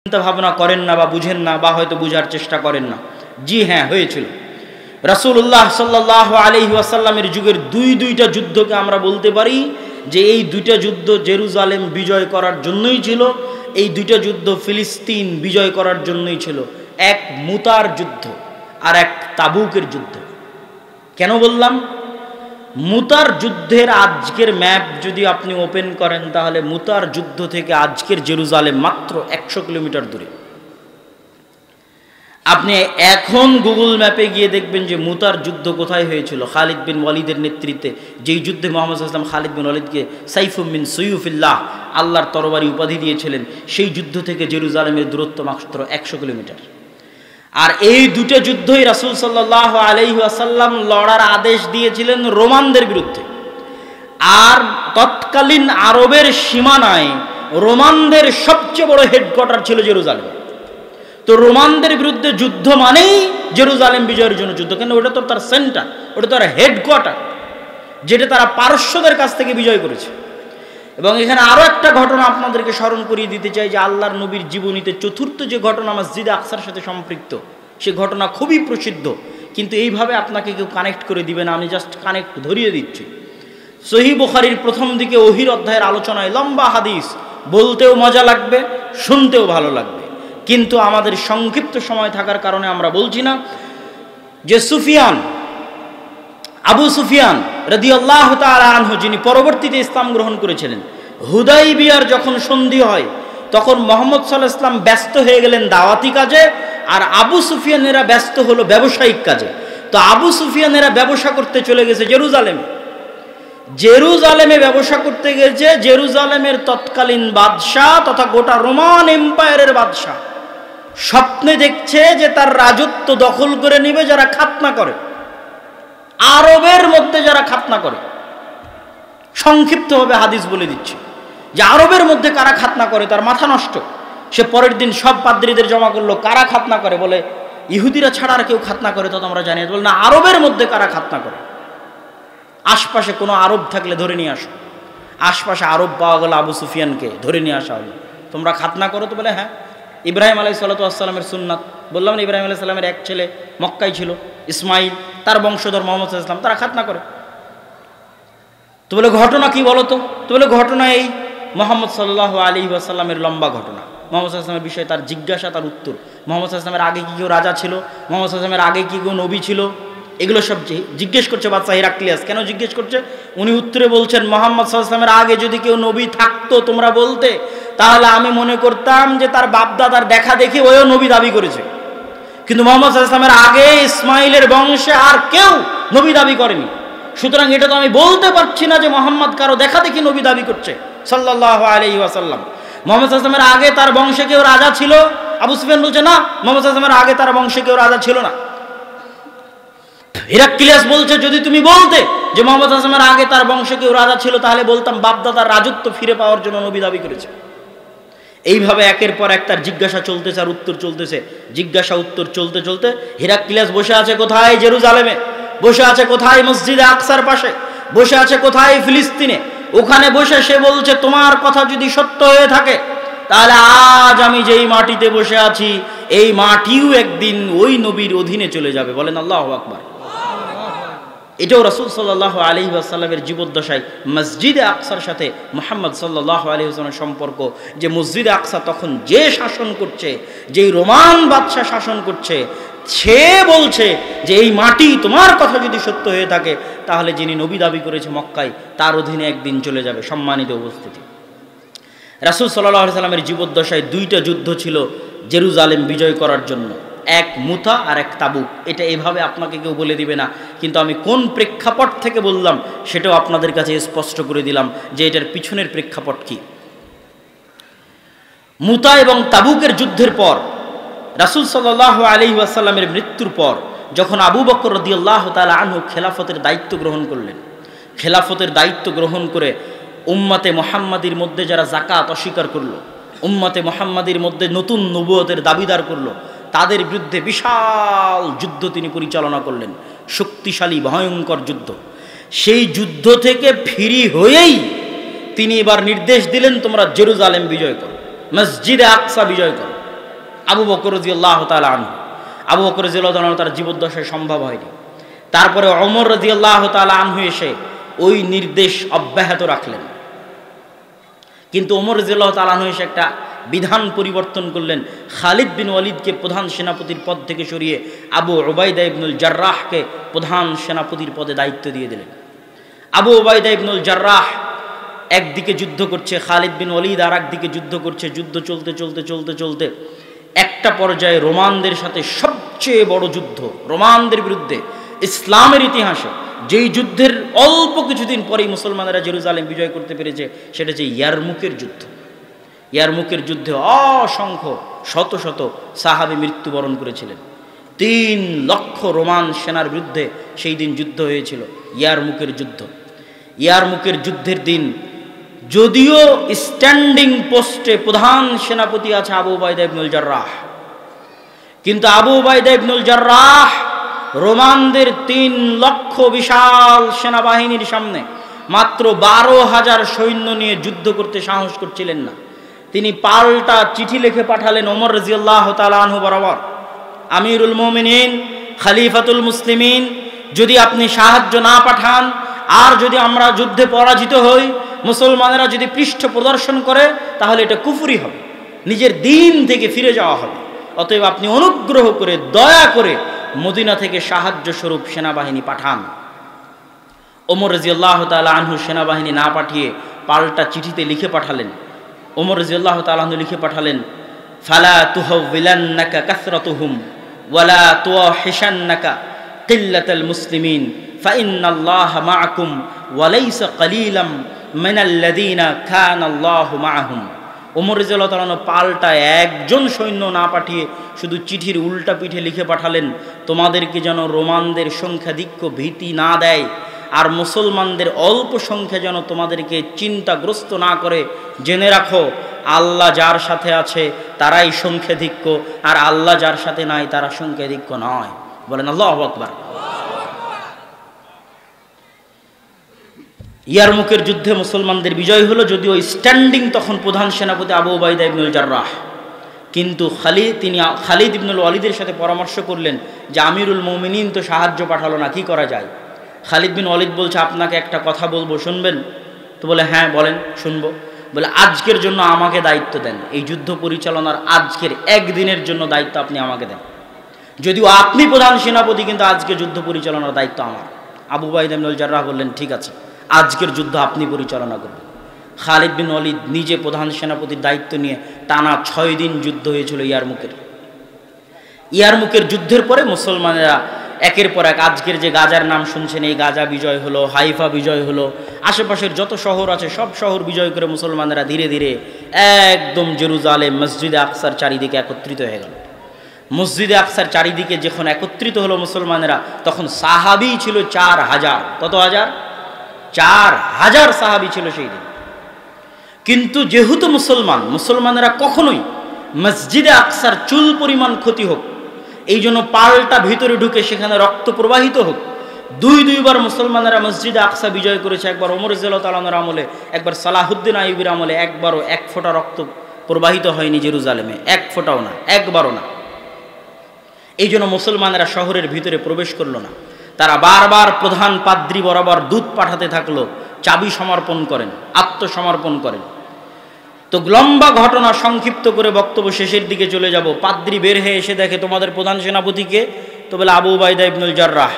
চিন্তা ভাবনা করেন না বা বুঝেন না বা হয়তো বুঝার চেষ্টা করেন না। জি হ্যাঁ, হয়েছিল। রাসূলুল্লাহ সাল্লাল্লাহু আলাইহি ওয়াসাল্লামের যুগের দুইটা যুদ্ধকে আমরা বলতে পারি যে এই দুইটা যুদ্ধ জেরুজালেম বিজয় করার জন্যই ছিল। এই দুইটা যুদ্ধ ফিলিস্তিন বিজয় করার জন্যই ছিল। এক মুতার যুদ্ধ আর এক তাবুকের যুদ্ধ। কেন বললাম? মুতার যুদ্ধের আজকের ম্যাপ যদি আপনি ওপেন করেন তাহলে মুতার যুদ্ধ থেকে আজকের জেরুজালেম মাত্র 100 কিলোমিটার দূরে। আপনি এখন গুগল ম্যাপে গিয়ে দেখবেন যে মুতার যুদ্ধ কোথায় হয়েছিল। খালিদ বিন ওয়ালিদের নেতৃত্বে যেই যুদ্ধে মুহাম্মদ সাল্লাল্লাহু আলাইহি ওয়াসাল্লাম খালিদ বিন ওয়ালিদকে সাইফুম মিন সুয়ুফিল্লাহ, আল্লাহর তরবারি উপাধি দিয়েছিলেন, সেই যুদ্ধ থেকে জেরুজালেমের দূরত্ব মাত্র 100 কিলোমিটার। আর এই দুটো যুদ্ধই রাসূল সাল্লাল্লাহু আলাইহি ওয়াসাল্লাম লড়ার আদেশ দিয়েছিলেন রোমানদের বিরুদ্ধে। আর তৎকালীন আরবের সীমানায় রোমানদের সবচেয়ে বড় হেডকোয়ার্টার ছিল জেরুজালেম। তো রোমানদের বিরুদ্ধে যুদ্ধ মানেই জেরুজালেম বিজয়ের জন্য যুদ্ধ, কেন ওটা তো তার সেন্টার, ওটা তার হেডকোয়ার্টার, যেটা তারা পারস্যদের কাছ থেকে বিজয় করেছে। এবং এখানে আরও একটা ঘটনা আপনাদেরকে স্মরণ করিয়ে দিতে চাই যে আল্লাহর নবীর জীবনীতে চতুর্থ যে ঘটনা মসজিদে আকসার সাথে সম্পৃক্ত, সে ঘটনা খুবই প্রসিদ্ধ, কিন্তু এইভাবে আপনাকে কেউ কানেক্ট করে দিবে না, আমি জাস্ট কানেক্ট ধরিয়ে দিচ্ছি। সহিহ বুখারীর প্রথম দিকে ওহীর অধ্যায়ের আলোচনায় লম্বা হাদিস, বলতেও মজা লাগবে, শুনতেও ভালো লাগবে, কিন্তু আমাদের সংক্ষিপ্ত সময় থাকার কারণে আমরা বলছি না। যে আবু সুফিয়ান রাদিয়াল্লাহু তাআলা আনহু, যিনি পরবর্তীতে ইসলাম গ্রহণ করেছিলেন, হুদাইবিয়ার যখন সন্ধি হয় তখন মুহাম্মদ সাল্লাল্লাহু আলাইহি ওয়াসাল্লাম ব্যস্ত হয়ে গেলেন দাওয়াতি কাজে, আর আবু সুফিয়ানেরা ব্যস্ত হলো ব্যবসায়িক কাজে। তো আবু সুফিয়ানেরা ব্যবসা করতে চলে গেছে জেরুজালেমে ব্যবসা করতে গেছে। জেরুজালেমের তৎকালীন বাদশাহ তথা গোটা রোমান এম্পায়ারের বাদশাহ স্বপ্নে দেখছে যে তার রাজত্ব দখল করে নিবে যারা খাতনা করে, আরবের মধ্যে যারা খাতনা করে। সংক্ষিপ্তভাবে হাদিস বলে দিচ্ছি যে আরবের মধ্যে কারা খাতনা করে তার মাথা নষ্ট। সে পরের দিন সব পাদ্রীদের জমা করলো, কারা খাতনা করে, বলে ইহুদিরা ছাড়া আর কেউ খাতনা করে তো আমরা জানি, বলে না, আরবের মধ্যে কারা খাতনা করে, আশপাশে কোনো আরব থাকলে ধরে নিয়ে আসো। আশপাশে আরব পাওয়া গেল, আবু সুফিয়ানকে ধরে নিয়ে আসা হলো, তোমরা খাতনা করো তো? বলে হ্যাঁ, ইব্রাহিম আলাইহিস সালামের সুন্নাত, বললাম না ইব্রাহিম আলাইহিস সালামের এক ছেলে মক্কায় ছিল ইসমাইল, তার বংশধর মুহাম্মদ সাল্লাল্লাহু আলাইহি ওয়াসাল্লাম, তারা খাতনা করে। তো বলে ঘটনা কি বলো তো? বলে ঘটনা এই, মুহাম্মদ সাল্লাল্লাহু আলাইহি ওয়াসাল্লামের লম্বা ঘটনা, মুহাম্মদ সাল্লাল্লাহু আলাইহি ওয়াসাল্লামের বিষয়ে তার জিজ্ঞাসা, তার উত্তর, মুহাম্মদ সাল্লাল্লাহু আলাইহি ওয়াসাল্লামের আগে কি কেউ রাজা ছিল, মুহাম্মদ সাল্লাল্লাহু আলাইহি ওয়াসাল্লামের আগে কি কেউ নবী ছিল, এগুলো সব জিজ্ঞেস করছে বাদশা হিরাক্লিয়াস। কেন জিজ্ঞেস করছে? উনি উত্তরে বলছেন, মুহাম্মদ সাল্লাল্লাহু আলাইহি ওয়াসাল্লামের আগে যদি কেউ নবী থাকতো তোমরা বলতে, তাহলে আমি মনে করতাম যে তার বাপদাদার দেখা দেখি ওও নবী দাবি করেছে, কিন্তু মুহাম্মদ সাল্লাল্লাহু আলাইহি ওয়াসাল্লামের আগে ইসমাইলের বংশে আর কেউ নবী দাবি করেনি। সুতরাং এটা তো আমি বলতে পারছি না যে মুহাম্মদ কারো দেখা দেখি নবী দাবি করছে সাল্লাল্লাহু আলাইহি ওয়াসাল্লাম। মুহাম্মদ সাল্লাল্লাহু আলাইহি ওয়াসাল্লামের আগে তার বংশে কেউ রাজা ছিল? আবু সুফিয়ান বলছে না, মুহাম্মদ সাল্লাল্লাহু আলাইহি ওয়াসাল্লামের আগে তার বংশে কেউ রাজা ছিল না। হিরাক্লিয়াস বলছে যদি তুমি বলতে যে মুহাম্মদ সাল্লাল্লাহু আলাইহি ওয়াসাল্লামের আগে তার বংশে কেউ রাজা ছিল, তাহলে বলতাম বাপদাদার রাজত্ব ফিরে পাওয়ার জন্য নবী দাবি করেছে। এইভাবে একের পর এক তার জিজ্ঞাসা চলতেছে আর উত্তর চলতেছে, জিজ্ঞাসা উত্তর চলতে চলতে হিরাক্লিয়াস বসে আছে কোথায়? জেরুজালেমে। বসে আছে কোথায়? মসজিদে আকসার পাশে। বসে আছে কোথায়? ফিলিস্তিনে। ওখানে বসে সে বলছে, তোমার কথা যদি সত্য হয়ে থাকে তাহলে আজ আমি যেই মাটিতে বসে আছি এই মাটিও একদিন ওই নবীর অধীনে চলে যাবে। বলেন আল্লাহু আকবার। এটাও রাসূল সাল্লাল্লাহু আলাইহি ওয়াসাল্লামের জীবদ্দশায় মসজিদে আকসার সাথে মুহাম্মদ সাল্লাল্লাহু আলাইহি ওয়াসাল্লামের সম্পর্ক, যে মসজিদে আকসা তখন যে শাসন করছে, যেই রোমান বাদশা শাসন করছে, সে বলছে যে এই মাটি তোমার কথা যদি সত্য হয়ে থাকে তাহলে যিনি নবী দাবি করেছে মক্কায় তার অধীনে একদিন চলে যাবে। সম্মানিত উপস্থিতি, রাসূল সাল্লাল্লাহু আলাইহি ওয়াসাল্লামের জীবদ্দশায় দুইটা যুদ্ধ ছিল জেরুজালেম বিজয় করার জন্য, এক মুতা আর এক তাবুক। এটা এভাবে আপনাকে কেউ বলে দিবে না, কিন্তু আমি কোন প্রেক্ষাপট থেকে বললাম সেটাও আপনাদের কাছে স্পষ্ট করে দিলাম যে এটার পিছনের প্রেক্ষাপট কি। মুতা এবং তাবুকের যুদ্ধের পর রাসূল সাল্লাল্লাহু আলাইহি ওয়াসাল্লামের মৃত্যুর পর যখন আবু বকর রাদিয়াল্লাহু তাআলা আনহু খেলাফতের দায়িত্ব গ্রহণ করলেন, খেলাফতের দায়িত্ব গ্রহণ করে উম্মতে মুহাম্মাদির মধ্যে যারা যাকাত অস্বীকার করলো, উম্মতে মুহাম্মাদির মধ্যে নতুন নবুয়তের দাবিদার করলো, তাদের বিরুদ্ধে বিশাল যুদ্ধ তিনি পরিচালনা করলেন, শক্তিশালী ভয়ঙ্কর যুদ্ধ। সেই যুদ্ধ থেকে ফিরি হয়েই তিনি এবার নির্দেশ দিলেন, তোমরা জেরুজালেম বিজয় করো, মসজিদে আকসা বিজয় করো। আবু বকর রাদিয়াল্লাহু তাআলা আনহু। আবু বকর রাদিয়াল্লাহু তাআলা তার জীবদ্দশায় সম্ভব হয়নি। তারপরে ওমর রাদিয়াল্লাহু তাআলা আনহু এসে ওই নির্দেশ অব্যাহত রাখলেন। কিন্তু ওমর রাদিয়াল্লাহু তাআলা আনহু এসে একটা বিধান পরিবর্তন করলেন। খালিদ বিন ওয়ালিদকে প্রধান সেনাপতির পদ থেকে সরিয়ে আবু উবাইদা ইবনুল জাররাহকে প্রধান সেনাপতির পদে দায়িত্ব দিয়ে দিলেন। আবু উবাইদা ইবনুল জাররাহ একদিকে যুদ্ধ করছে, খালিদ বিন ওয়ালিদ আর একদিকে যুদ্ধ করছে। যুদ্ধ চলতে চলতে চলতে চলতে একটা পর্যায়ে রোমানদের সাথে সবচেয়ে বড় যুদ্ধ, রোমানদের বিরুদ্ধে ইসলামের ইতিহাসে যেই যুদ্ধের অল্প কিছুদিন পরেই মুসলমানেরা জেরুজালেম বিজয় করতে পেরেছে, সেটা হচ্ছে ইয়ারমুকের যুদ্ধ। ইয়ারমুকের যুদ্ধে অসংখ্য শত শত সাহাবী মৃত্যুবরণ করেছিলেন। 3 লক্ষ রোমান সেনার বিরুদ্ধে সেই দিন যুদ্ধ হয়েছিল, ইয়ারমুকের যুদ্ধ। ইয়ারমুকের যুদ্ধের দিন যদিও স্ট্যান্ডিং পোস্টে প্রধান সেনাপতি আছে আবু উবাইদা ইবনুল জাররাহ, কিন্তু আবু উবাইদা ইবনুল জাররাহ রোমানদের 3 লক্ষ বিশাল সেনাবাহিনীর সামনে মাত্র 12,000 সৈন্য নিয়ে যুদ্ধ করতে সাহস করছিলেন না। তিনি পাল্টা চিঠি লিখে পাঠালেন ওমর রাদিয়াল্লাহু তাআলা আনহু বরাবর, আমিরুল মুমিনিন, খলিফাতুল মুসলিমিন, যদি আপনি সাহায্য না পাঠান আর যদি আমরা যুদ্ধে পরাজিত হই, মুসলমানেরা যদি পৃষ্ঠ প্রদর্শন করে, তাহলে এটা কুফরি হবে, নিজের দিন থেকে ফিরে যাওয়া হবে। অতএব আপনি অনুগ্রহ করে দয়া করে মদিনা থেকে সাহায্য স্বরূপ সেনাবাহিনী পাঠান। ওমর রাদিয়াল্লাহু তাআলা আনহু সেনাবাহিনী না পাঠিয়ে পাল্টা চিঠিতে লিখে পাঠালেন। ওমর রাদিয়াল্লাহু তাআলা আনহু লিখে পাঠালেন, ফালা তুহাওবিলান্নাকা কাসরাতুহুম ওয়ালা তুওয়াহিশান্নাকা কিল্লাতাল মুসলিমিন ফাইন্নাল্লাহা মাআকুম ওয়া লাইসা কালিলাম মিনাল্লাযীনা কানাল্লাহু মাআহুম। ওমর রাদিয়াল্লাহু তাআলা পাল্টা একজন সৈন্য না পাঠিয়ে শুধু চিঠির উল্টা পিঠে লিখে পাঠালেন, তোমাদেরকে যেন রোমানদের সংখ্যাধিক্য ভীতি না দেয়, আর মুসলমানদের অল্প সংখ্যা যেন তোমাদেরকে চিন্তাগ্রস্ত না করে। জেনে রাখো, আল্লাহ যার সাথে আছে তারাই সংখ্যাধিক্য, আর আল্লাহ যার সাথে নাই তারা সংখ্যাধিক্য নয়। বলেন আল্লাহু আকবার। ইয়ারমুকের যুদ্ধে মুসলমানদের বিজয় হলো, যদিও স্ট্যান্ডিং তখন প্রধান সেনাপতি আবু উবাইদা ইবনুল জাররাহ। কিন্তু খালিদ ইবনুল ওয়ালিদের সাথে পরামর্শ করলেন যে আমিরুল মুমিনিন তো সাহায্য পাঠালো না, কি করা যায়? খালিদ বিন ওয়ালিদ বলছে, আপনাকে একটা কথা বলবো, শুনবেন? তো বলে, হ্যাঁ বলেন, শুনবো। বলে, আজকের জন্য আমাকে দায়িত্ব দেন, এই যুদ্ধ পরিচালনার আজকের একদিনের জন্য দায়িত্ব আপনি আমাকে দেন। যদিও আপনি প্রধান সেনাপতি, কিন্তু আজকে যুদ্ধ পরিচালনার দায়িত্ব আমার। আবু উবাইদা ইবনুল জাররাহ বললেন, ঠিক আছে, আজকের যুদ্ধ আপনি পরিচালনা করবেন। খালিদ বিন ওয়ালিদ নিজে প্রধান সেনাপতির দায়িত্ব নিয়ে টানা 6 দিন যুদ্ধ হয়েছিল ইয়ারমুকের যুদ্ধের পরে মুসলমানেরা একের পর এক, আজকের যে গাজার নাম শুনছেন, এই গাজা বিজয় হলো, হাইফা বিজয় হলো, আশেপাশের যত শহর আছে সব শহর বিজয় করে মুসলমানেরা ধীরে ধীরে একদম জেরুজালেম মসজিদে আকসার চারিদিকে একত্রিত হয়ে গেল। মসজিদে আকসার চারিদিকে যখন একত্রিত হলো মুসলমানেরা, তখন সাহাবী ছিল 4000। কত হাজার? 4000 সাহাবী ছিল সেই দিন। কিন্তু যেহেতু মুসলমানেরা কখনোই মসজিদে আকসার চুল পরিমাণ ক্ষতি হোক, এই জন্য পাল্টা ভিতরে ঢুকে সেখানে রক্ত প্রবাহিত হোক, 2বার মুসলমানেরা মসজিদে আকসা বিজয় করেছে। একবার ওমর রাদিয়াল্লাহু তাআলা আনহুর আমলে, একবার সালাহুদ্দিন আইয়ুবীর আমলে। একবারও 1 ফোঁটা রক্ত প্রবাহিত হয়নি জেরুজালেমে, 1 ফোঁটাও না, একবারও না। এই জন্য মুসলমানেরা শহরের ভিতরে প্রবেশ করলো না। তারা বারবার প্রধান পাদ্রী বরাবর দূত পাঠাতে থাকলো, চাবি সমর্পণ করেন, আত্মসমর্পণ করেন। তো লম্বা ঘটনা সংক্ষিপ্ত করে বক্তব্য শেষের দিকে চলে যাব। পাদ্রী বের হয়ে এসে দেখে, তোমাদের প্রধান সেনাপতিকে? তো বলে, আবু উবাইদা ইবনুল জাররাহ।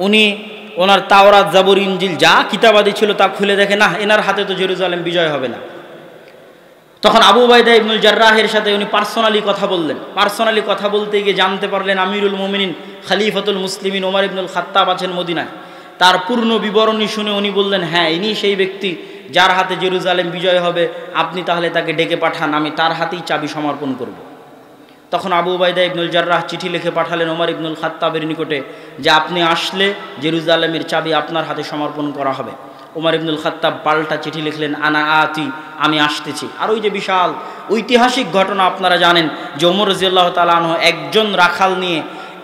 উনি ওনার তাওরাত, জাবুর, ইনজিল যা কিতাবাদি ছিল তা খুলে দেখে, না, এনার হাতে তো জেরুজালেম বিজয় হবে না। তখন আবু উবাইদা ইবনুল জাররাহের সাথে উনি পার্সোনালি কথা বললেন। পার্সোনালি কথা বলতে গিয়ে জানতে পারলেন আমিরুল মুমিনিন খলিফাতুল মুসলিমিন ওমর ইবনুল খাত্তাব আছেন মদিনায়। তার পূর্ণ বিবরণী শুনে উনি বললেন, হ্যাঁ, ইনি সেই ব্যক্তি যার হাতে জেরুজালেম বিজয় হবে, আপনি তাহলে তাকে ডেকে পাঠান, আমি তার হাতেই চাবি সমর্পণ করব। তখন আবু উবাইদা ইবনুল জাররাহ চিঠি লিখে পাঠালেন ওমর ইবনুল খাত্তাবের নিকটে যে আপনি আসলে জেরুজালেমের চাবি আপনার হাতে সমর্পণ করা হবে। ওমর ইবনুল খাত্তাব পাল্টা চিঠি লিখলেন, আনা আতি, আমি আসতেছি। আর ওই যে বিশাল ঐতিহাসিক ঘটনা আপনারা জানেন যে ওমর রাদিয়াল্লাহু তাআলা আনহু একজন রাখাল নিয়ে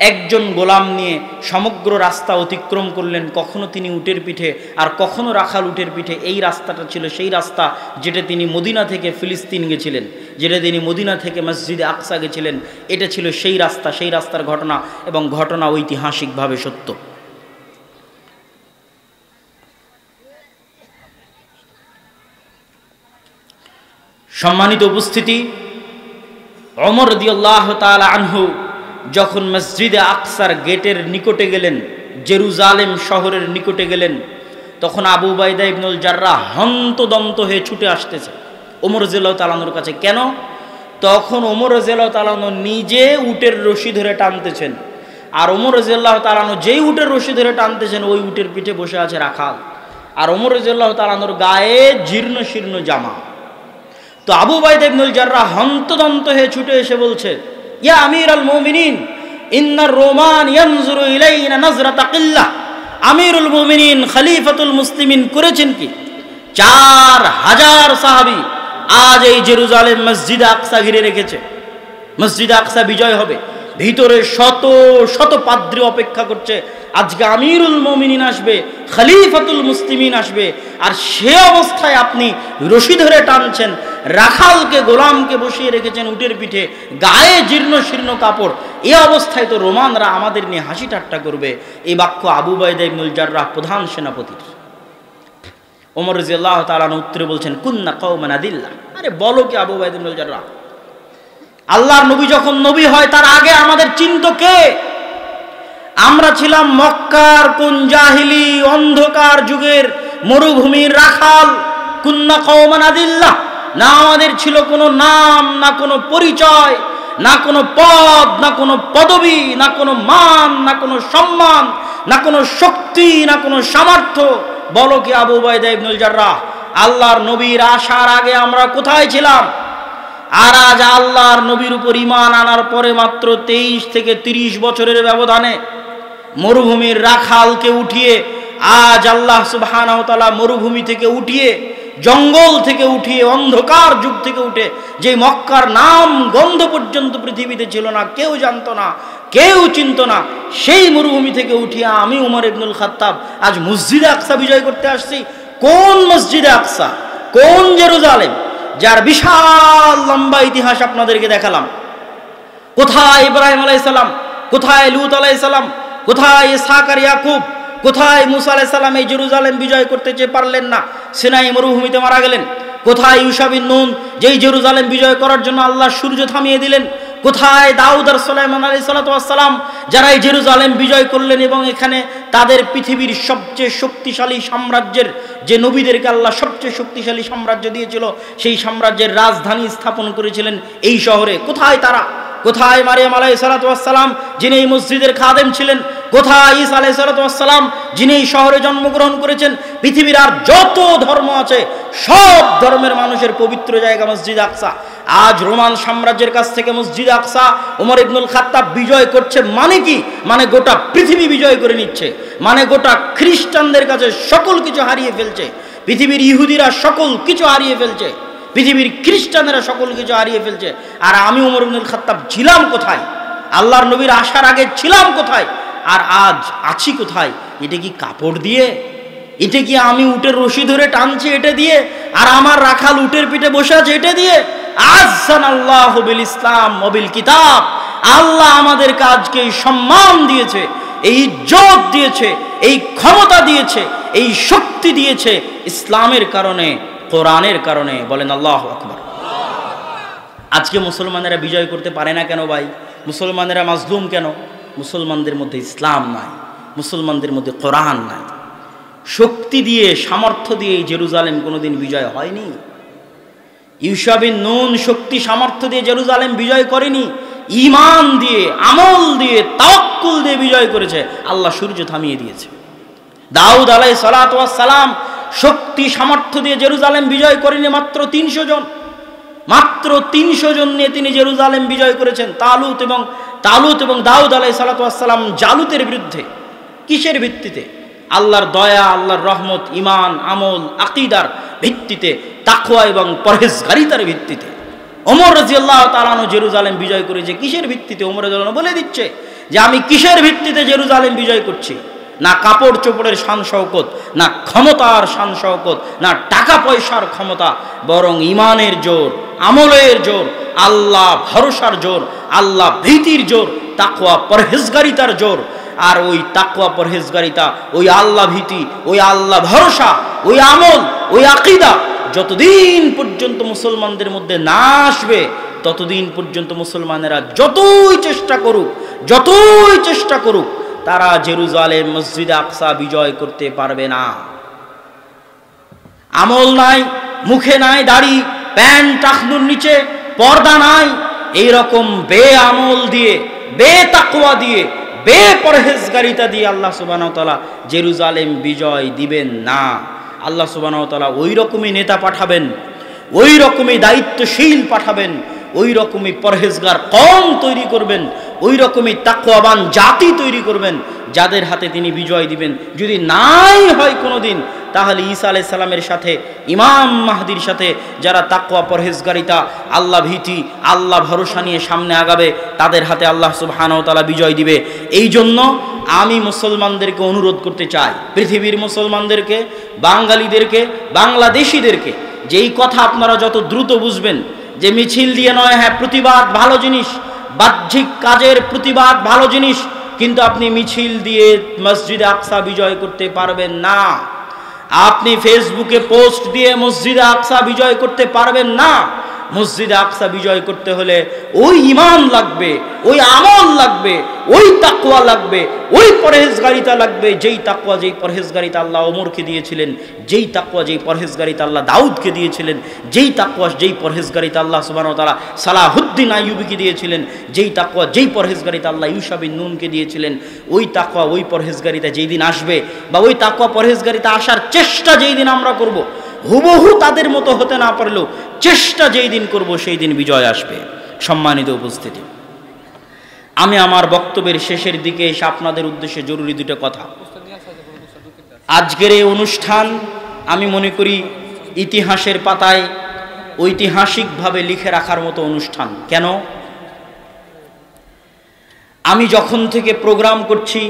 একজন গোলাম নিয়ে সমগ্র রাস্তা অতিক্রম করলেন। কখনো তিনি উটের পিঠে আর কখনো রাখাল উটের পিঠে। এই রাস্তাটা ছিল সেই রাস্তা যেটা তিনি মদিনা থেকে ফিলিস্তিন গেছিলেন, যেটা তিনি মদিনা থেকে মসজিদে আকসা গেছিলেন। এটা ছিল সেই রাস্তা, সেই রাস্তার ঘটনা, এবং ঘটনা ঐতিহাসিকভাবে সত্য। সম্মানিত উপস্থিতি, ওমর রাদিয়াল্লাহু তাআলা আনহু যখন মসজিদে আকসার গেটের নিকটে গেলেন, জেরুজালেম শহরের নিকটে গেলেন, তখন আবু উবাইদা ইবনুল জাররাহ হন্তদন্ত হয়ে ছুটে আসতেছে ওমর রাদিয়াল্লাহু তাআলা আনহুর কাছে। কেন? তখন ওমর রাদিয়াল্লাহু তাআলা আনহু নিজে উটের রশি ধরে টানতেছেন, আর ওমর রাদিয়াল্লাহু তাআলা আনহু যেই উটের রশি ধরে টানতেছেন ওই উটের পিঠে বসে আছে রাখাল, আর ওমর রাদিয়াল্লাহু তাআলা আনহুর গায়ে জীর্ণ শীর্ণ জামা। তো আবু উবাইদা ইবনুল জাররাহ হন্তদন্ত হয়ে ছুটে এসে বলছে, ইয়া আমিরুল মুমিনিন, ইন্নার রোমান ইয়ানজুরু ইলাইনা নাজরাতা কিল্লাহ। আমিরুল মুমিনিন খলিফাতুল মুসলিমিন করেছেন কি? 4000 সাহাবী আজ এই জেরুজালেম মসজিদে আকসা ঘিরে রেখেছে। মসজিদে আকসা বিজয় হবে, ভিতরে শত শত পাদ্রী অপেক্ষা করছে। আজকে আমিরুল মুমিনিন আসবে, খলিফাতুল মুসলিমিন আসবে, আর সে অবস্থায় আপনি রশি ধরে টানছেন, রাখালকে গোলামকে বসিয়ে রেখেছেন উটের পিঠে, গায়ে জীর্ণ শীর্ণ কাপড়। এই অবস্থায় তো রোমানরা আমাদের নিয়ে হাসি ঠাট্টা করবে। এই বাক্য আবু উবাইদা ইবনুল জাররাহ প্রধান সেনাপতির। ওমর রাদিয়াল্লাহু তাআলা উত্তরে বলছেন, কুন্না কওমান আদিল্লাহ। আরে বলো কি আবু উবাইদা ইবনুল জাররাহ, আল্লাহর নবী যখন নবী হয় তার আগে আমাদের চিনত কে? আমরা ছিলাম মক্কার কোন জাহিলি অন্ধকার যুগের মরুভূমির রাখাল। কুন্না কওমান আদিল্লাহ, না আমাদের ছিল কোনো নাম, না কোনো পরিচয়, না কোনো পদ, না কোনো পদবি, না কোনো মান, না কোনো সম্মান, না কোনো শক্তি, না কোনো সামর্থ্য। বলো কি আবু উবাইদা ইবনুল জাররাহ, আল্লাহর নবীর আসার আগে আমরা কোথায় ছিলাম? আর আজ আল্লাহর নবীর উপর ঈমান আনার পরে মাত্র 23 থেকে 30 বছরের ব্যবধানে মরুভূমির রাখালকে উঠিয়ে আজ আল্লাহ সুবহানাহু ওয়া তাআলা মরুভূমি থেকে উঠিয়ে, জঙ্গল থেকে উঠিয়ে, অন্ধকার যুগ থেকে উঠে, যে মক্কার নাম গন্ধ পর্যন্ত পৃথিবীতে ছিল না, কেউ জানতো না, কেউ চিনত না, সেই মরুভূমি থেকে উঠিয়ে আমি উমর ইবনুল খাত্তাব আজ মসজিদে আকসা বিজয় করতে আসছি। কোন মসজিদে আকসা? কোন জেরুজালেম? যার বিশাল লম্বা ইতিহাস আপনাদেরকে দেখালাম। কোথায় ইব্রাহিম আলাইহিস সালাম, কোথায় লূত আলাইহিস সালাম, কোথায় ইসহাক আর ইয়াকুব, কোথায় মুসা আলাইহিস সালাম এই জেরুজালেম বিজয় করতে চেয়ে পারলেন না, সিনাই মরুভূমিতে মারা গেলেন। কোথায় ইউশা বিন নুন, যেই জেরুজালেম বিজয় করার জন্য আল্লাহ সূর্য থামিয়ে দিলেন। কোথায় দাউদ আর সুলাইমান আলাইহিস সালাম, যারা এই জেরুজালেম বিজয় করলেন এবং এখানে তাদের পৃথিবীর সবচেয়ে শক্তিশালী সাম্রাজ্যের, যে নবীদেরকে আল্লাহ সবচেয়ে শক্তিশালী সাম্রাজ্য দিয়েছিল, সেই সাম্রাজ্যের রাজধানী স্থাপন করেছিলেন এই শহরে। কোথায় তারা? কোথায় মারিয়াম আলাইহিস সালাম, যিনি এই মসজিদের খাদেম ছিলেন? কোথায় ঈসা আলাইহিস সালাম, যিনি এই শহরে জন্মগ্রহণ করেছেন? পৃথিবীর আর যত ধর্ম আছে সব ধর্মের মানুষের পবিত্র জায়গা মসজিদ আকসা। আজ রোমান সাম্রাজ্যের কাছ থেকে মসজিদ আকসা ওমর ইবনুল খাত্তাব বিজয় করছে। মানে কি? মানে গোটা পৃথিবী বিজয় করে নিচ্ছে, মানে গোটা খ্রিস্টানদের কাছে সকল কিছু হারিয়ে ফেলছে, পৃথিবীর ইহুদিরা সকল কিছু হারিয়ে ফেলছে, পৃথিবীর খ্রিস্টানেরা সকল কিছু হারিয়ে ফেলছে। আর আমি ওমর ইবনুল খাত্তাব ছিলাম কোথায়? আল্লাহর নবীর আসার আগে ছিলাম কোথায়? আর আজ আছি কোথায়? এটা কি কাপড় দিয়ে? এটা কি আমি উটের রশি ধরে টানছি এটা দিয়ে? আর আমার রাখাল উটের পিঠে বসে আছে এটা দিয়ে? আযযানাল্লাহু বিল ইসলাম ওয়া বিল কিতাব। আল্লাহ আমাদের কাজকে এই সম্মান দিয়েছে, এই ইজ্জত দিয়েছে, এই ক্ষমতা দিয়েছে, এই শক্তি দিয়েছে ইসলামের কারণে, কোরআনের কারণে। বলেন আল্লাহু আকবার। আজকে মুসলমানেরা বিজয় করতে পারে না কেন ভাই? মুসলমানেরা মাজলুম কেন? মুসলমানদের মধ্যে ইসলাম নাই, মুসলমানদের মধ্যে কোরআন নাই। শক্তি দিয়ে, সামর্থ্য দিয়ে এই জেরুজালেম কোনোদিন বিজয় হয়নি। ইউশা বিন নুন শক্তি সামর্থ্য দিয়ে জেরুজালেম বিজয় করেনি, ঈমান দিয়ে, আমল দিয়ে, তাওয়াক্কুল দিয়ে বিজয় করেছে। আল্লাহ সূর্য থামিয়ে দিয়েছে। দাউদ আলাইহিস সালাম শক্তি সামর্থ্য দিয়ে জেরুজালেম বিজয় করেনি, মাত্র 300 জন, মাত্র 300 জন নিয়ে তিনি জেরুজালেম বিজয় করেছেন। তালুত এবং দাউদ আলাইহিস সালাম জালুতের বিরুদ্ধে। কিসের ভিত্তিতে? আল্লাহর দয়া, আল্লাহর রহমত, ঈমান, আমল, আকীদার ভিত্তিতে, তাকওয়া এবং পরহেজগারিতার ভিত্তিতে। ওমর রাদিয়াল্লাহু তাআলা আনহু জেরুজালেম বিজয় করেছে কিসের ভিত্তিতে? ওমর রাদিয়াল্লাহু আনহু বলে দিচ্ছে যে আমি কিসের ভিত্তিতে জেরুজালেম বিজয় করছি। না কাপড় চোপড়ের শান শওকত, না ক্ষমতার শান শওকত, না টাকা পয়সার ক্ষমতা, বরং ঈমানের জোর, আমলের জোর, আল্লাহ ভরসার জোর, আল্লাহ ভীতির জোর, তাকওয়া পরহেজগারিতার জোর। আর ওই তাকওয়া পরহেজগারিতা, ওই আল্লাহ ভীতি, ওই আল্লাহ ভরসা, ওই আমল, ওই আকীদা যতদিন পর্যন্ত মুসলমানদের মধ্যে না আসবে, ততদিন পর্যন্ত মুসলমানেরা যতই চেষ্টা করুক তারা জেরুজালেম মসজিদে আকসা বিজয় করতে পারবে না। আমল নাই, মুখে নাই দাড়ি, প্যান্ট টাকনুর নিচে পর্দা নাই, এইরকম বেআমল দিয়ে, বেতাকওয়া দিয়ে, বেপরহেজগারিতা দিয়ে আল্লাহ সুবহানাহু ওয়া তাআলা জেরুজালেম বিজয় দিবেন না। আল্লাহ সুবহানাহু ওয়া তাআলা ওই রকমই নেতা পাঠাবেন, ওই রকমই দায়িত্বশীল পাঠাবেন, ওই রকমই পরহেজগার কওম তৈরি করবেন, ওই রকমই তাকওয়াবান জাতি তৈরি করবেন যাদের হাতে তিনি বিজয় দিবেন। যদি নাই হয় কোনোদিন, তাহলে ঈসা আলাইহিস সালামের সাথে, ইমাম মাহদির সাথে যারা তাকওয়া পরহেজগারিতা, আল্লাহ ভীতি, আল্লাহ ভরসা নিয়ে সামনে আগাবে, তাদের হাতে আল্লাহ সুবহানাহু ওয়া তাআলা বিজয় দিবে। এই জন্য আমি মুসলমানদেরকে অনুরোধ করতে চাই, পৃথিবীর মুসলমানদেরকে, বাঙালিদেরকে, বাংলাদেশিদেরকে, যে এই কথা আপনারা যত দ্রুত বুঝবেন যে মিছিল দিয়ে নয়, হ্যাঁ প্রতিবাদ ভালো জিনিস, বাহ্যিক কাজের প্রতিবাদ ভালো জিনিস, কিন্তু আপনি মিছিল দিয়ে মসজিদে আকসা বিজয় করতে পারবেন না। আপনি ফেসবুকে পোস্ট দিয়ে মসজিদে আকসা বিজয় করতে পারবেন না। মসজিদে আকসা বিজয় করতে হলে ওই ঈমান লাগবে, ওই আমল লাগবে, ওই তাকওয়া লাগবে, ওই পরহেজগারিতা লাগবে, যেই তাকওয়া, যেই পরহেজগারিতা আল্লাহ ওমরকে দিয়েছিলেন, যেই তাকওয়া, যেই পরহেজগারিতা আল্লাহ দাউদকে দিয়েছিলেন, যেই তাকওয়া, যেই পরহেজগারিতা আল্লাহ সুবহানাহু ওয়া তাআলা সালাহুদ্দিন আইয়ুবীকে দিয়েছিলেন, যেই তাকওয়া, যেই পরহেজগারিতা আল্লাহ ইউসা বিন নুনকে দিয়েছিলেন, ওই তাকওয়া, ওই পরহেজগারিতা যেই দিন আসবে, বা ওই তাকওয়া পরহেজগারিতা আসার চেষ্টা যেই দিন আমরা করব, হুবহু তাদের মতো হতে না পারলেও চেষ্টা যেই দিন করব, সেই দিন বিজয় আসবে। সম্মানিত উপস্থিতি, আমি আমার বক্তব্যের শেষের দিকে এসে আপনাদের উদ্দেশ্যে জরুরি দুটো কথা। আজকের এই অনুষ্ঠান আমি মনে করি ইতিহাসের পাতায় ঐতিহাসিকভাবে লিখে রাখার মতো অনুষ্ঠান। কেন? আমি যখন থেকে প্রোগ্রাম করছি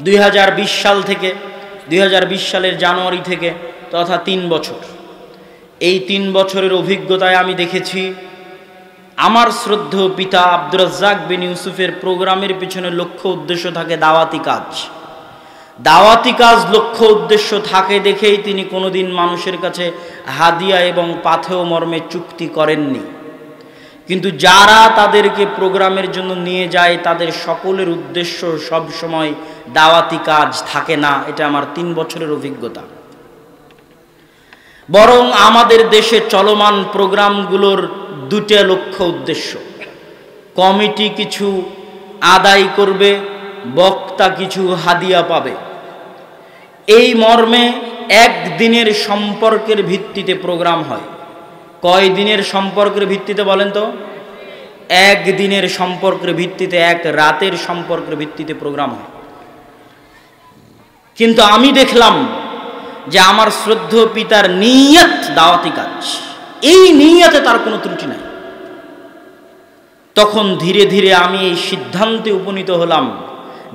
2020 সাল থেকে, 2020 সালের জানুয়ারি থেকে, তথা 3 বছর, এই 3 বছরের অভিজ্ঞতায় আমি দেখেছি আমার শ্রদ্ধেয় পিতা আব্দুর রাজ্জাক বিন ইউসুফের প্রোগ্রামের পিছনে লক্ষ্য উদ্দেশ্য থাকে দাওয়াতি কাজ। দাওয়াতি কাজ লক্ষ্য উদ্দেশ্য থাকে দেখেই তিনি কোনোদিন মানুষের কাছে হাদিয়া এবং পাথেয় মর্মে চুক্তি করেননি। কিন্তু যারা তাদেরকে প্রোগ্রামের জন্য নিয়ে যায়, তাদের সকলের উদ্দেশ্য সব সময় দাওয়াতি কাজ থাকে না। এটা আমার 3 বছরের অভিজ্ঞতা। বরং আমাদের দেশে চলমান প্রোগ্রামগুলোর 2টা লক্ষ্য উদ্দেশ্য। কমিটি কিছু আদায় করবে, বক্তা কিছু হাদিয়া পাবে, এই মর্মে একদিনের সম্পর্কের ভিত্তিতে প্রোগ্রাম হয়। কয় দিনের সম্পর্কের ভিত্তিতে বলেন তো? একদিনের সম্পর্কের ভিত্তিতে, এক রাতের সম্পর্কের ভিত্তিতে প্রোগ্রাম হয়। কিন্তু আমি দেখলাম যে আমার শ্রদ্ধেয় পিতার নিয়ত দাওয়াতি কাজ, এই নিয়তে তার কোনো ত্রুটি নাই। তখন ধীরে ধীরে আমি এই সিদ্ধান্তে উপনীত হলাম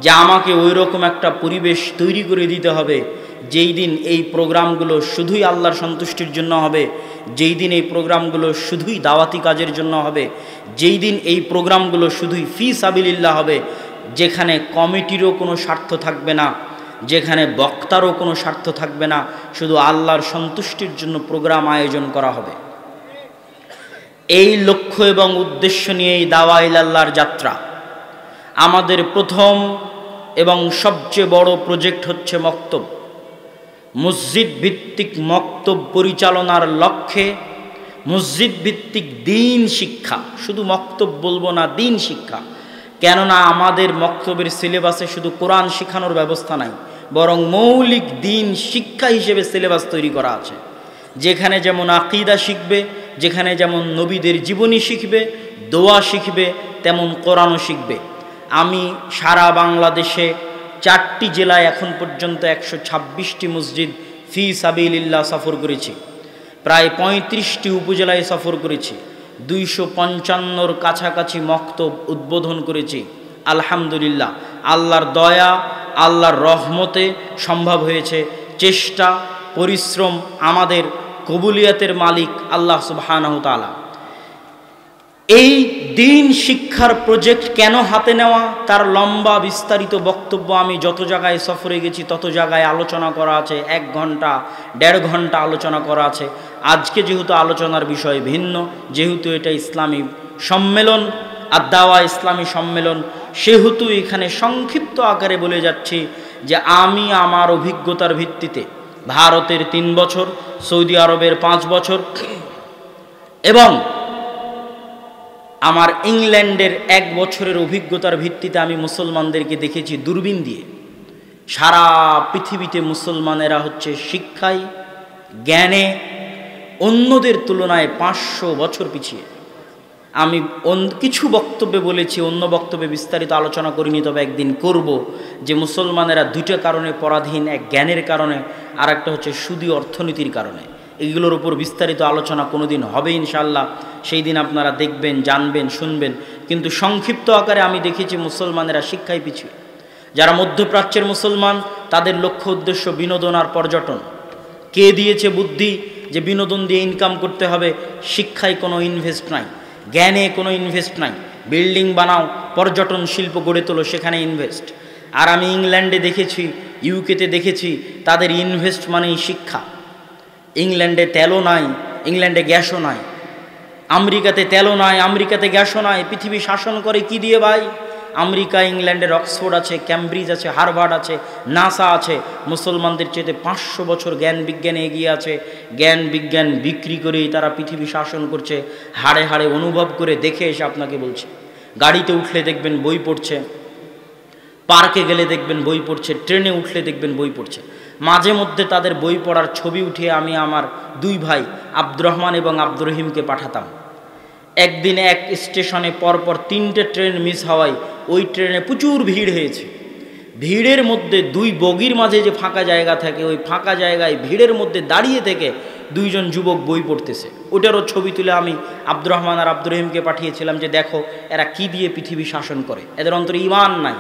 যে আমাকে ওই রকম একটা পরিবেশ তৈরি করে দিতে হবে, যেই দিন এই প্রোগ্রামগুলো শুধুই আল্লাহর সন্তুষ্টির জন্য হবে, যেই দিন এই প্রোগ্রামগুলো শুধুই দাওয়াতি কাজের জন্য হবে, যেই দিন এই প্রোগ্রামগুলো শুধুই ফি সাবিলিল্লাহ হবে, যেখানে কমিটিরও কোনো স্বার্থ থাকবে না, যেখানে বক্তারও কোনো স্বার্থ থাকবে না, শুধু আল্লাহর সন্তুষ্টির জন্য প্রোগ্রাম আয়োজন করা হবে। এই লক্ষ্য এবং উদ্দেশ্য নিয়েই দাওয়া ইলাল্লাহর যাত্রা। আমাদের প্রথম এবং সবচেয়ে বড় প্রজেক্ট হচ্ছে মক্তব। মসজিদ ভিত্তিক মক্তব পরিচালনার লক্ষ্যে মসজিদ ভিত্তিক দ্বীন শিক্ষা, শুধু মক্তব বলবো না, দ্বীন শিক্ষা। কেননা আমাদের মক্তবের সিলেবাসে শুধু কোরআন শেখানোর ব্যবস্থা নাই, বরং মৌলিক দ্বীন শিক্ষা হিসেবে সিলেবাস তৈরি করা আছে, যেখানে যেমন আকীদা শিখবে, যেখানে যেমন নবীদের জীবনী শিখবে, দোয়া শিখবে, তেমন কোরআনও শিখবে। আমি সারা বাংলাদেশে 4টি জেলায় এখন পর্যন্ত 126টি মসজিদ ফি সাবিলিল্লাহ সফর করেছি, প্রায় 35টি উপজেলায় সফর করেছি, 255 কাছাকাছি মক্তব উদ্বোধন করেছি। আলহামদুলিল্লাহ, আল্লাহর দয়া, আল্লাহর রহমতে সম্ভব হয়েছে। চেষ্টা, পরিশ্রম, আমাদের কবুলিয়াতের মালিক আল্লাহ সুবহানাহু ওয়া তাআলা। এই দিন শিক্ষার প্রজেক্ট কেন হাতে নেওয়া, তার লম্বা বিস্তারিত বক্তব্য আমি যত জায়গায় সফরে গেছি তত জায়গায় আলোচনা করা আছে। 1 ঘন্টা 1.5 ঘন্টা আলোচনা করা আছে। আজকে যেহেতু আলোচনার বিষয় ভিন্ন, যেহেতু এটা ইসলামী সম্মেলন, আদ-দাওয়া ইসলামী সম্মেলন, সেহেতু এখানে সংক্ষিপ্ত আকারে বলে যাচ্ছি যে আমি আমার অভিজ্ঞতার ভিত্তিতে ভারতের 3 বছর, সৌদি আরবের 5 বছর এবং আমার ইংল্যান্ডের 1 বছরের অভিজ্ঞতার ভিত্তিতে আমি মুসলমানদেরকে দেখেছি দূরবীন দিয়ে। সারা পৃথিবীতে মুসলমানেরা হচ্ছে শিক্ষায়, জ্ঞানে অন্যদের তুলনায় 500 বছর পিছিয়ে। আমি কিছু বক্তব্যে বলেছি, অন্য বক্তব্যে বিস্তারিত আলোচনা করিনি, তবে একদিন করব, যে মুসলমানেরা 2টা কারণে পরাধীন, এক জ্ঞানের কারণে, আর একটা হচ্ছে সুদী অর্থনীতির কারণে। এইগুলোর উপর বিস্তারিত আলোচনা কোনো দিন হবে ইনশাআল্লাহ, সেই দিন আপনারা দেখবেন, জানবেন, শুনবেন। কিন্তু সংক্ষিপ্ত আকারে আমি দেখেছি মুসলমানেরা শিক্ষায় পিছিয়ে। যারা মধ্যপ্রাচ্যের মুসলমান, তাদের লক্ষ্য উদ্দেশ্য বিনোদন আর পর্যটন। কে দিয়েছে বুদ্ধি যে বিনোদন দিয়ে ইনকাম করতে হবে? শিক্ষায় কোনো ইনভেস্ট নাই, জ্ঞানে কোনো ইনভেস্ট নাই। বিল্ডিং বানাও, পর্যটন শিল্প গড়ে তোলো, সেখানে ইনভেস্ট। আর আমি ইংল্যান্ডে দেখেছি, ইউকেতে দেখেছি, তাদের ইনভেস্ট মানেই শিক্ষা। ইংল্যান্ডে তেলও নাই, ইংল্যান্ডে গ্যাসও নাই। আমেরিকাতে তেলও নাই, আমেরিকাতে গ্যাসও নাই। পৃথিবী শাসন করে কি দিয়ে ভাই? আমেরিকা, ইংল্যান্ডের অক্সফোর্ড আছে, ক্যামব্রিজ আছে, হার্ভার্ড আছে, নাসা আছে। মুসলমানদের চেয়ে 500 বছর জ্ঞান বিজ্ঞানে এগিয়ে আছে। জ্ঞান বিজ্ঞান বিক্রি করেই তারা পৃথিবী শাসন করছে। হাড়ে হাড়ে অনুভব করে দেখে এসে আপনাকে বলছে। গাড়িতে উঠলে দেখবেন বই পড়ছে, পার্কে গেলে দেখবেন বই পড়ছে, ট্রেনে উঠলে দেখবেন বই পড়ছে। মাঝে মধ্যে তাদের বই পড়ার ছবি উঠিয়ে আমি আমার 2 ভাই আব্দুর রহমান এবং আব্দুর রহিমকে পাঠাতাম। একদিন এক স্টেশনে পরপর 3টে ট্রেন মিস হওয়ায় ওই ট্রেনে প্রচুর ভিড় হয়েছে। ভিড়ের মধ্যে 2 বগির মাঝে যে ফাঁকা জায়গা থাকে, ওই ফাঁকা জায়গায় ভিড়ের মধ্যে দাঁড়িয়ে থেকে 2 জন যুবক বই পড়তেছে। ওটারও ছবি তুলে আমি আব্দুর রহমান আর আব্দুর রহিমকে পাঠিয়েছিলাম যে দেখো এরা কি দিয়ে পৃথিবী শাসন করে। এদের অন্তরে ঈমান নাই,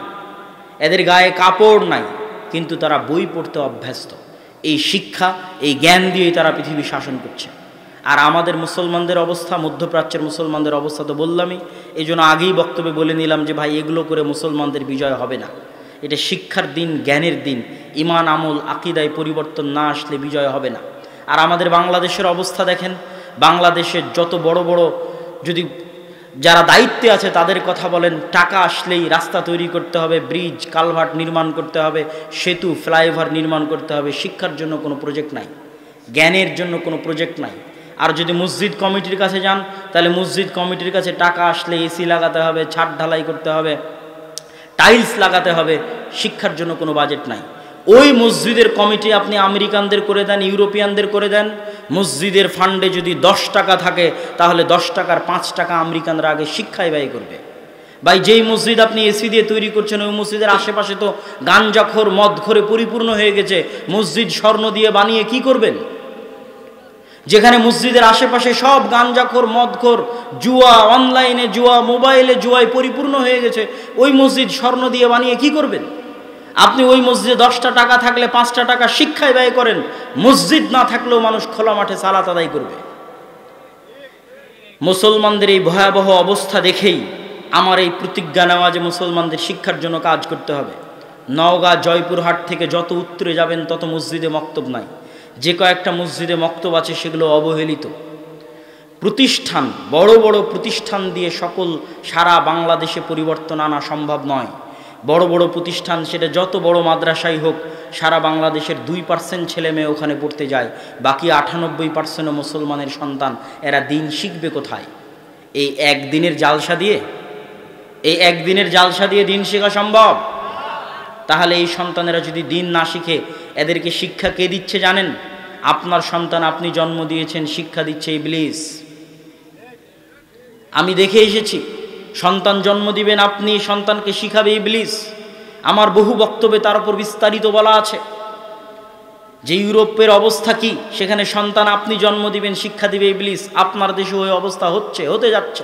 এদের গায়ে কাপড় নাই, কিন্তু তারা বই পড়তে অভ্যস্ত। এই শিক্ষা, এই জ্ঞান দিয়েই তারা পৃথিবী শাসন করছে। আর আমাদের মুসলমানদের অবস্থা, মধ্যপ্রাচ্যের মুসলমানদের অবস্থা তো বললামই। এই জন্য আগেই বক্তব্যে বলে নিলাম যে ভাই এগুলো করে মুসলমানদের বিজয় হবে না। এটা শিক্ষার দিন, জ্ঞানের দিন। ঈমান, আমল, আকীদায় পরিবর্তন না আসলে বিজয় হবে না। আর আমাদের বাংলাদেশের অবস্থা দেখেন, বাংলাদেশের যত বড় বড়, যদি যারা দায়িত্বে আছে তাদের কথা বলেন, টাকা আসলেই রাস্তা তৈরি করতে হবে, ব্রিজ কালভার্ট নির্মাণ করতে হবে, সেতু ফ্লাইওভার নির্মাণ করতে হবে। শিক্ষার জন্য কোনো প্রজেক্ট নাই, জ্ঞানের জন্য কোনো প্রজেক্ট নাই। আর যদি মসজিদ কমিটির কাছে যান, তাহলে মসজিদ কমিটির কাছে টাকা আসলে এসি লাগাতে হবে, ছাদ ঢালাই করতে হবে, টাইলস লাগাতে হবে। শিক্ষার জন্য কোনো বাজেট নাই। ওই মসজিদের কমিটি আপনি আমেরিকানদের করে দেন, ইউরোপিয়ানদের করে দেন, মসজিদের ফান্ডে যদি 10 টাকা থাকে তাহলে 10 টাকার 5 টাকা আমেরিকানরা আগে শিক্ষায় ব্যয় করবে। ভাই যেই মসজিদ আপনি এসি দিয়ে তৈরি করছেন, ওই মসজিদের আশেপাশে তো গাঞ্জাখোর, মদখোরে পরিপূর্ণ হয়ে গেছে। মসজিদ স্বর্ণ দিয়ে বানিয়ে কি করবেন? যেখানে মসজিদের আশেপাশে সব গাঞ্জাখোর, মদখোর, জুয়া, অনলাইনে জুয়া, মোবাইলে জুয়ায় পরিপূর্ণ হয়ে গেছে, ওই মসজিদ স্বর্ণ দিয়ে বানিয়ে কি করবেন? আপনি ওই মসজিদে 10টা টাকা থাকলে 5টা টাকা শিক্ষায় ব্যয় করেন। মসজিদ না থাকলেও মানুষ খোলা মাঠে সালাত আদায় করবে। মুসলমানদের এই ভয়াবহ অবস্থা দেখেই আমার এই প্রতিজ্ঞা নেওয়া যে মুসলমানদের শিক্ষার জন্য কাজ করতে হবে। নওগাঁ, জয়পুরহাট থেকে যত উত্তরে যাবেন তত মসজিদে মক্তব নাই। যে কয়েকটা মসজিদে মক্তব আছে সেগুলো অবহেলিত প্রতিষ্ঠান। বড় বড় প্রতিষ্ঠান দিয়ে সারা বাংলাদেশে পরিবর্তন আনা সম্ভব নয়। বড় বড় প্রতিষ্ঠান, সেটা যত বড় মাদ্রাসাই হোক, সারা বাংলাদেশের 2% ছেলে মেয়ে ওখানে পড়তে যায়, বাকি 98% মুসলমানের সন্তান। এরা দিন শিখবে কোথায়? এই একদিনের জালসা দিয়ে দিন শেখা সম্ভব? তাহলে এই সন্তানেরা যদি দিন না শিখে, এদেরকে শিক্ষা কে দিচ্ছে জানেন? আপনার সন্তান আপনি জন্ম দিয়েছেন, শিক্ষা দিচ্ছে ইবলিস। আমি দেখে এসেছি, সন্তান জন্ম দিবেন আপনি, সন্তানকে শিখাবে ইবলিস। আমার বহু বক্তব্যে তার উপর বিস্তারিত বলা আছে। যে ইউরোপের অবস্থা কি, সেখানে সন্তান আপনি জন্ম দিবেন, শিক্ষা দিবে ইবলিস। আপনার দেশে ওই অবস্থা হতে যাচ্ছে।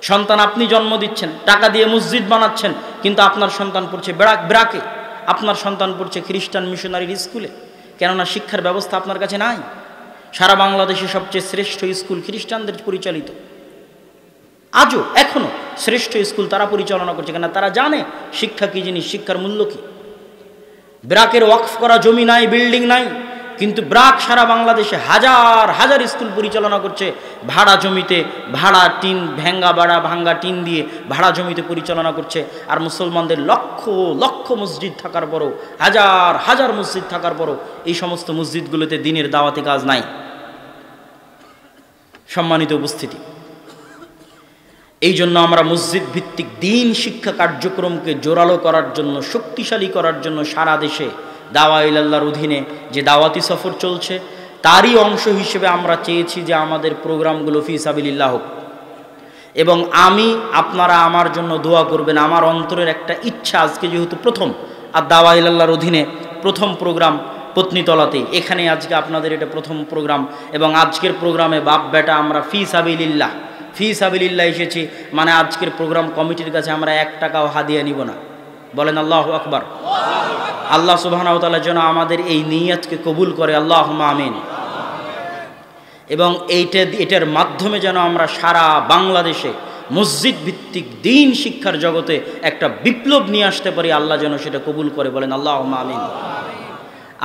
সন্তান আপনি জন্ম দিচ্ছেন, টাকা দিয়ে মসজিদ বানাচ্ছেন, কিন্তু আপনার সন্তান পড়ছে ব্রাকে, আপনার সন্তান পড়ছে খ্রিস্টান মিশনারির স্কুলে। কেননা শিক্ষার ব্যবস্থা আপনার কাছে নাই। সারা বাংলাদেশে সবচেয়ে শ্রেষ্ঠ স্কুল খ্রিস্টানদের পরিচালিত, আজও এখনো শ্রেষ্ঠ স্কুল তারা পরিচালনা করছে। কেন? তারা জানে শিক্ষা কি জিনিস, শিক্ষার মূল্য কি। ব্রাকের ওয়াকফ করা জমি নাই, বিল্ডিং নাই, কিন্তু ব্রাক সারা বাংলাদেশে হাজার হাজার স্কুল পরিচালনা করছে ভাড়া জমিতে, ভাড়া টিন, ভাঙ্গা টিন দিয়ে ভাড়া জমিতে পরিচালনা করছে। আর মুসলমানদের লক্ষ লক্ষ মসজিদ থাকার পরও, হাজার হাজার মসজিদ থাকার পরও এই সমস্ত মসজিদগুলোতে দিনের দাওয়াতি কাজ নাই। সম্মানিত উপস্থিতি, এই জন্য আমরা মসজিদ ভিত্তিক দিন শিক্ষা কার্যক্রমকে জোরালো করার জন্য, শক্তিশালী করার জন্য সারা দেশে দাওয়া ইলাল্লাহর অধীনে যে দাওয়াতি সফর চলছে, তারই অংশ হিসেবে আমরা চেয়েছি যে আমাদের প্রোগ্রামগুলো ফি সাবিলিল্লাহ হোক। এবং আপনারা আমার জন্য দোয়া করবেন। আমার অন্তরের একটা ইচ্ছা, আজকে যেহেতু প্রথম আর দাওয়া ইলাল্লাহর অধীনে প্রথম প্রোগ্রাম পত্নীতলাতেই, এখানে আজকে আপনাদের এটা প্রথম প্রোগ্রাম, এবং আজকের প্রোগ্রামে বাপ বেটা আমরা ফি সাবিলিল্লাহ এসেছি। মানে আজকের প্রোগ্রাম কমিটির কাছে আমরা 1 টাকাও হাদিয়া নিব না। বলেন আল্লাহু আকবার। আল্লাহ সুবহানাহু ওয়া তাআলা যেন আমাদের এই নিয়তকে কবুল করে, আল্লাহুম্মা আমিন। এবং এটার মাধ্যমে যেন আমরা সারা বাংলাদেশে মসজিদ ভিত্তিক দিন শিক্ষার জগতে একটা বিপ্লব নিয়ে আসতে পারি। আল্লাহ যেন সেটা কবুল করে, বলেন আল্লাহুম্মা আমিন।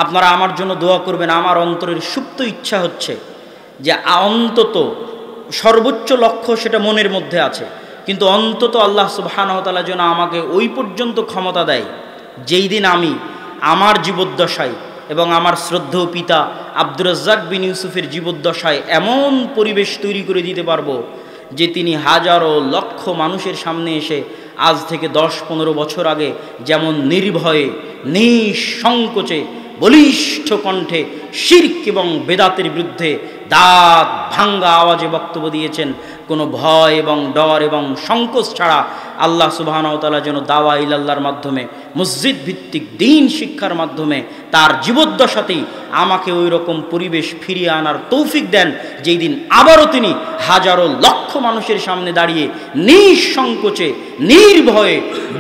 আপনারা আমার জন্য দোয়া করবেন। আমার অন্তরের সুপ্ত ইচ্ছা হচ্ছে যে অন্তত সর্বোচ্চ লক্ষ্য সেটা মনের মধ্যে আছে, কিন্তু অন্তত আল্লাহ সুবহানাহু ওয়া তাআলা যেন আমাকে ওই পর্যন্ত ক্ষমতা দেয়, যেই দিন আমি আমার জীবদ্দশায় এবং আমার শ্রদ্ধেয় পিতা আব্দুর রাজ্জাক বিন ইউসুফের জীবদ্দশায় এমন পরিবেশ তৈরি করে দিতে পারবো যে তিনি হাজারো লক্ষ মানুষের সামনে এসে আজ থেকে 10-15 বছর আগে যেমন নির্ভয়ে, নিঃসংকোচে, বলিষ্ঠ কণ্ঠে শিরক এবং বেদাতের বিরুদ্ধে দাঁত ভাঙ্গা আওয়াজে বক্তব্য দিয়েছেন, কোনো ভয় এবং ডর এবং সংকোচ ছাড়া। আল্লাহ সুবহানাহু ওয়া তাআলা যেন দাওয়া ইলাল্লাহর মাধ্যমে, মসজিদ ভিত্তিক দিন শিক্ষার মাধ্যমে তার জীবদ্দশাতেই আমাকে ওই রকম পরিবেশ ফিরিয়ে আনার তৌফিক দেন, যেই দিন আবারও তিনি হাজারো লক্ষ মানুষের সামনে দাঁড়িয়ে নিঃসংকোচে, নির্ভয়ে,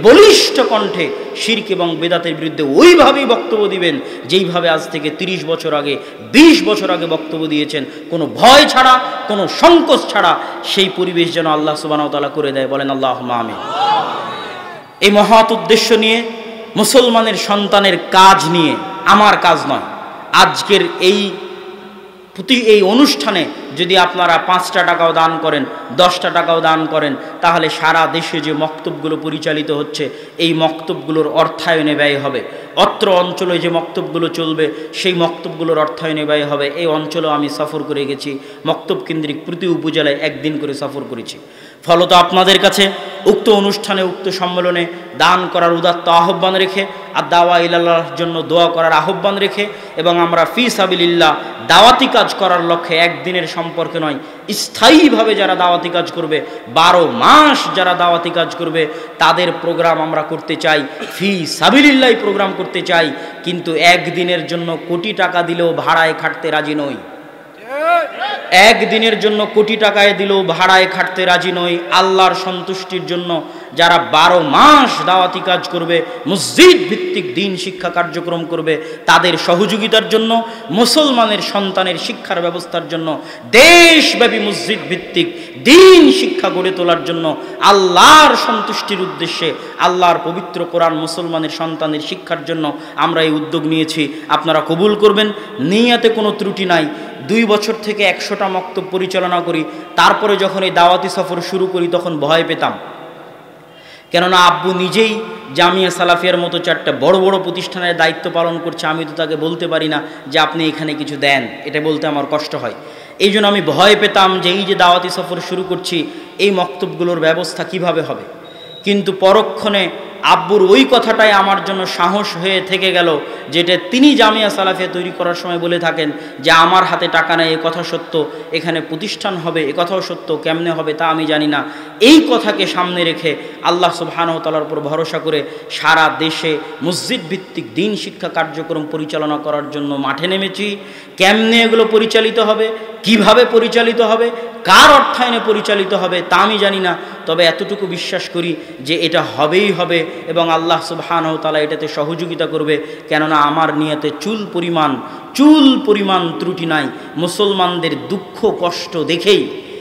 বলিষ্ঠ কণ্ঠে শিরক এবং বেদাতের বিরুদ্ধে ওইভাবেই বক্তব্য দিবেন যেইভাবে আজ থেকে 30 বছর আগে, 20 বছর আগে বক্তব্য দিয়েছেন, কোনো ভয় ছাড়া, কোনো সংকোচ ছাড়া। সেই পরিবেশ যেন আল্লাহ সুবহানাহু ওয়া তাআলা করে দেয়, বলেন আল্লাহুম্মা আমিন। এই মহৎ উদ্দেশ্য নিয়ে, মুসলমানের সন্তানের কাজ নিয়ে, আমার কাজ নয়, আজকের এই অনুষ্ঠানে যদি আপনারা 5টা টাকাও দান করেন, 10টা টাকাও দান করেন, তাহলে সারা দেশে যে মক্তবগুলো পরিচালিত হচ্ছে, এই মক্তবগুলোর অর্থায়নে ব্যয় হবে। অত্র অঞ্চলে যে মক্তবগুলো চলবে, সেই মক্তবগুলোর অর্থায়নে ব্যয় হবে। এই অঞ্চলেও আমি সফর করে গেছি, মক্তব কেন্দ্রিক প্রতি উপজেলায় 1 দিন করে সফর করেছি। ফলত আপনাদের কাছে উক্ত অনুষ্ঠানে, উক্ত সম্মেলনে দান করার উদাত্ত আহ্বান রেখে, আর দাওয়া ইলাল্লাহর জন্য দোয়া করার আহ্বান রেখে, এবং আমরা ফি সাবিলিল্লাহ দাওয়াতি কাজ করার লক্ষ্যে একদিনের সম্পর্কে নয়, স্থায়ীভাবে যারা দাওয়াতি কাজ করবে, 12 মাস যারা দাওয়াতি কাজ করবে, তাদের প্রোগ্রাম আমরা করতে চাই, ফি সাবিলিল্লাহ প্রোগ্রাম করতে চাই। কিন্তু একদিনের জন্য কোটি টাকা দিলেও ভাড়ায় খাটতে রাজি নই। একদিনের জন্য কোটি টাকায় দিলেও ভাড়ায় খাটতে রাজি নই। আল্লাহর সন্তুষ্টির জন্য যারা 12 মাস দাওয়াতি কাজ করবে, মসজিদ ভিত্তিক দিন শিক্ষা কার্যক্রম করবে, তাদের সহযোগিতার জন্য, মুসলমানের সন্তানের শিক্ষার ব্যবস্থার জন্য, দেশব্যাপী মসজিদ ভিত্তিক দিন শিক্ষা গড়ে তোলার জন্য, আল্লাহর সন্তুষ্টির উদ্দেশ্যে, আল্লাহর পবিত্র কোরআন মুসলমানের সন্তানের শিক্ষার জন্য আমরা এই উদ্যোগ নিয়েছি। আপনারা কবুল করবেন। নিয়াতে কোনো ত্রুটি নাই। 2 বছর থেকে 100টা মক্তব পরিচালনা করি। তারপরে যখন এই দাওয়াতি সফর শুরু করি তখন ভয় পেতাম, কেননা আব্বু নিজেই জামিয়া সালাফিয়ার মতো 4টা বড় বড় প্রতিষ্ঠানের দায়িত্ব পালন করছে। আমি তো তাকে বলতে পারি না যে আপনি এখানে কিছু দেন, এটা বলতে আমার কষ্ট হয়। এই জন্য আমি ভয় পেতাম যে এই যে দাওয়াতি সফর শুরু করছি, এই মক্তবগুলোর ব্যবস্থা কিভাবে হবে। কিন্তু পরক্ষণে আব্বুর ওই কথাটাই আমার জন্য সাহস হয়ে থেকে গেল, যেটা তিনি জামিয়া সালাফিয়া তৈরি করার সময় বলে থাকেন যে আমার হাতে টাকা নেই, এ কথা সত্য, এখানে প্রতিষ্ঠান হবে এ কথাও সত্য, কেমনে হবে তা আমি জানি না। এই কথাকে সামনে রেখে আল্লাহ সুবহানাহু ওয়া তাআলার উপর ভরসা করে সারা দেশে মসজিদ ভিত্তিক দ্বীন শিক্ষা কার্যক্রম পরিচালনা করার জন্য মাঠে নেমেছি। কেমনে এগুলো পরিচালিত হবে, কিভাবে পরিচালিত হবে, কার অর্থায়নে পরিচালিত হবে তা আমি জানি না, তবে এতটুকু বিশ্বাস করি যে এটা হবেই হবে এবং আল্লাহ সুবহানাহু ওয়া তাআলা এটাতে সহযোগিতা করবে। কেননা আমার নিয়তে চুল পরিমাণ ত্রুটি নাই। মুসলমানদের দুঃখ কষ্ট দেখেই